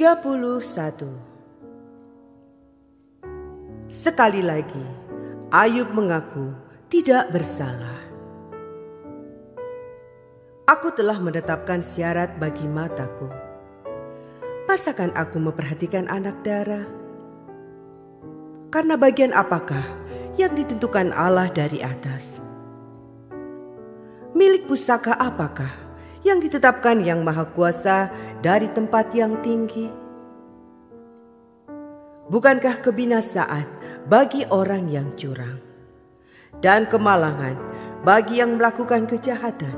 31. Sekali lagi, Ayub mengaku tidak bersalah. Aku telah menetapkan syarat bagi mataku. Masakan aku memperhatikan anak darah? Karena bagian apakah yang ditentukan Allah dari atas? Milik pusaka apakah yang ditetapkan Yang Maha Kuasa dari tempat yang tinggi? Bukankah kebinasaan bagi orang yang curang dan kemalangan bagi yang melakukan kejahatan?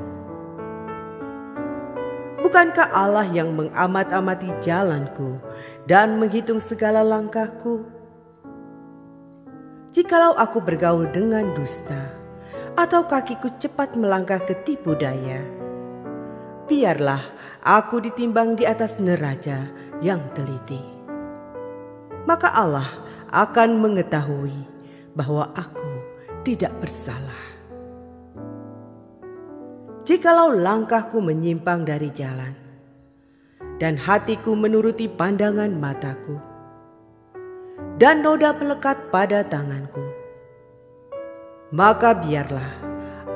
Bukankah Allah yang mengamat-amati jalanku dan menghitung segala langkahku? Jikalau aku bergaul dengan dusta, atau kakiku cepat melangkah ke tipu daya, biarlah aku ditimbang di atas neraca yang teliti. Maka Allah akan mengetahui bahwa aku tidak bersalah. Jikalau langkahku menyimpang dari jalan, dan hatiku menuruti pandangan mataku, dan noda melekat pada tanganku, maka biarlah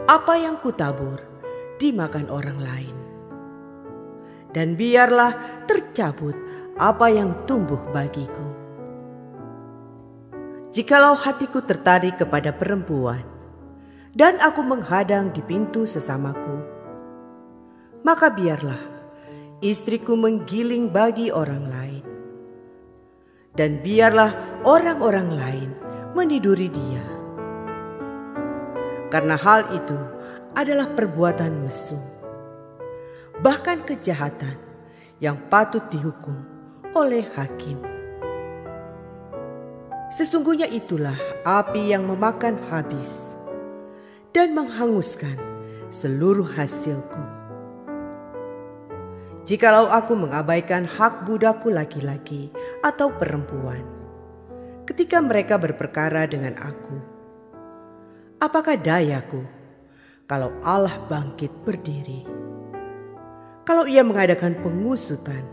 apa yang kutabur dimakan orang lain, dan biarlah tercabut apa yang tumbuh bagiku. Jikalau hatiku tertarik kepada perempuan, dan aku menghadang di pintu sesamaku, maka biarlah istriku menggiling bagi orang lain, dan biarlah orang-orang lain meniduri dia. Karena hal itu adalah perbuatan mesum, bahkan kejahatan yang patut dihukum oleh hakim. Sesungguhnya itulah api yang memakan habis dan menghanguskan seluruh hasilku. Jikalau aku mengabaikan hak budakku laki-laki atau perempuan ketika mereka berperkara dengan aku, apakah dayaku kalau Allah bangkit berdiri? Kalau ia mengadakan pengusutan,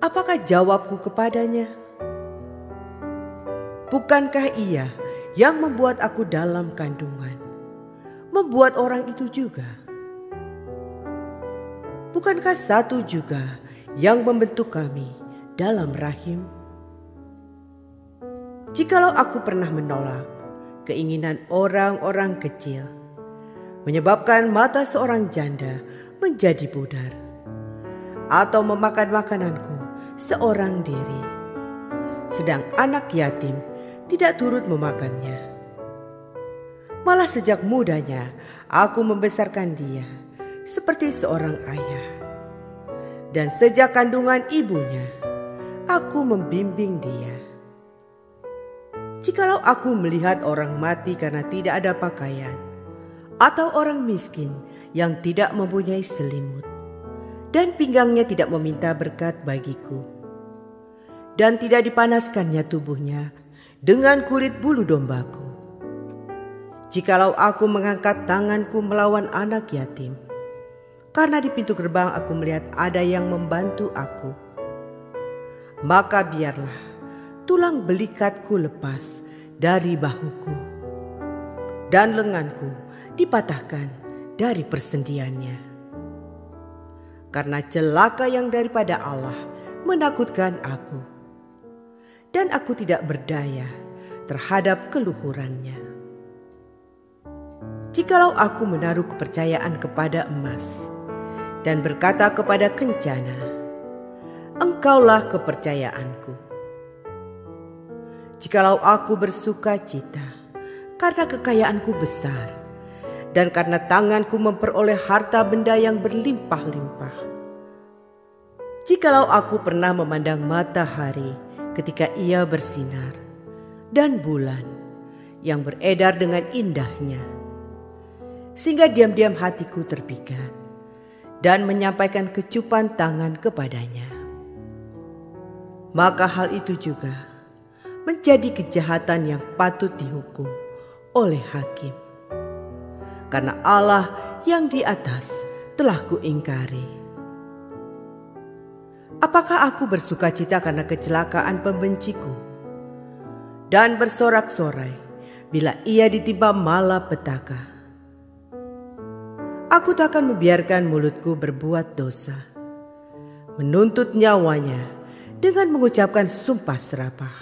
apakah jawabku kepadanya? Bukankah ia yang membuat aku dalam kandungan, membuat orang itu juga? Bukankah satu juga yang membentuk kami dalam rahim? Jikalau aku pernah menolak keinginan orang-orang kecil, menyebabkan mata seorang janda menjadi pudar, atau memakan makananku seorang diri, sedang anak yatim tidak turut memakannya. Malah sejak mudanya aku membesarkan dia seperti seorang ayah, dan sejak kandungan ibunya aku membimbing dia. Jikalau aku melihat orang mati karena tidak ada pakaian, atau orang miskin yang tidak mempunyai selimut, dan pinggangnya tidak meminta berkat bagiku, dan tidak dipanaskannya tubuhnya dengan kulit bulu dombaku, jikalau aku mengangkat tanganku melawan anak yatim, karena di pintu gerbang aku melihat ada yang membantu aku, maka biarlah tulang belikatku lepas dari bahuku, dan lenganku dipatahkan dari persendiannya. Karena celaka yang daripada Allah menakutkan aku, dan aku tidak berdaya terhadap keluhurannya. Jikalau aku menaruh kepercayaan kepada emas dan berkata kepada kencana, "Engkaulah kepercayaanku." Jikalau aku bersuka cita karena kekayaanku besar, dan karena tanganku memperoleh harta benda yang berlimpah-limpah. Jikalau aku pernah memandang matahari ketika ia bersinar, dan bulan yang beredar dengan indahnya, sehingga diam-diam hatiku terpikat dan menyampaikan kecupan tangan kepadanya, maka hal itu juga menjadi kejahatan yang patut dihukum oleh hakim. Karena Allah yang di atas telah kuingkari. Apakah aku bersukacita karena kecelakaan pembenciku dan bersorak-sorai bila ia ditimpa malapetaka? Aku tak akan membiarkan mulutku berbuat dosa, menuntut nyawanya dengan mengucapkan sumpah serapah.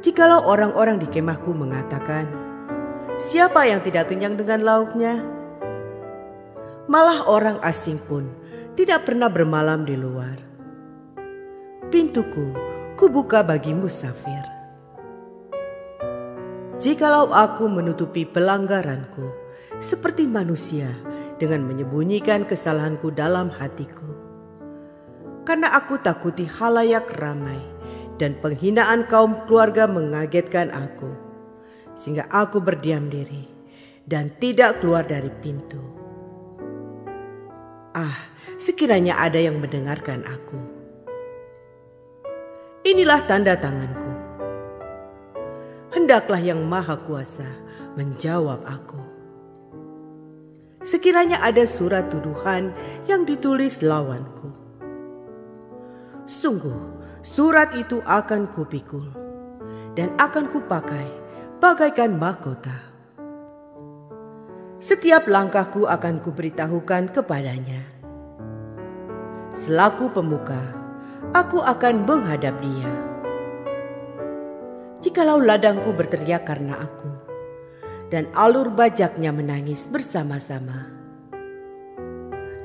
Jikalau orang-orang di kemahku mengatakan, siapa yang tidak kenyang dengan lauknya? Malah orang asing pun tidak pernah bermalam di luar. Pintuku kubuka bagi musafir. Jikalau aku menutupi pelanggaranku seperti manusia dengan menyembunyikan kesalahanku dalam hatiku, karena aku takuti halayak ramai dan penghinaan kaum keluarga mengagetkan aku, sehingga aku berdiam diri dan tidak keluar dari pintu. Sekiranya ada yang mendengarkan aku. Inilah tanda tanganku. Hendaklah Yang Maha Kuasa menjawab aku. Sekiranya ada surat tuduhan yang ditulis lawanku, sungguh surat itu akan kupikul dan akan kupakai bagaikan mahkota. Setiap langkahku akan kuberitahukan kepadanya. Selaku pemuka, aku akan menghadap dia. Jikalau ladangku berteriak karena aku, dan alur bajaknya menangis bersama-sama.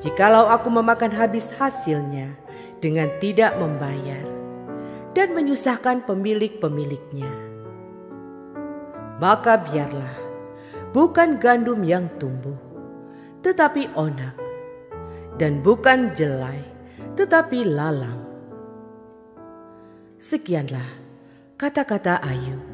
Jikalau aku memakan habis hasilnya dengan tidak membayar dan menyusahkan pemilik-pemiliknya, maka biarlah bukan gandum yang tumbuh, tetapi onak, dan bukan jelai, tetapi lalang. Sekianlah kata-kata Ayub.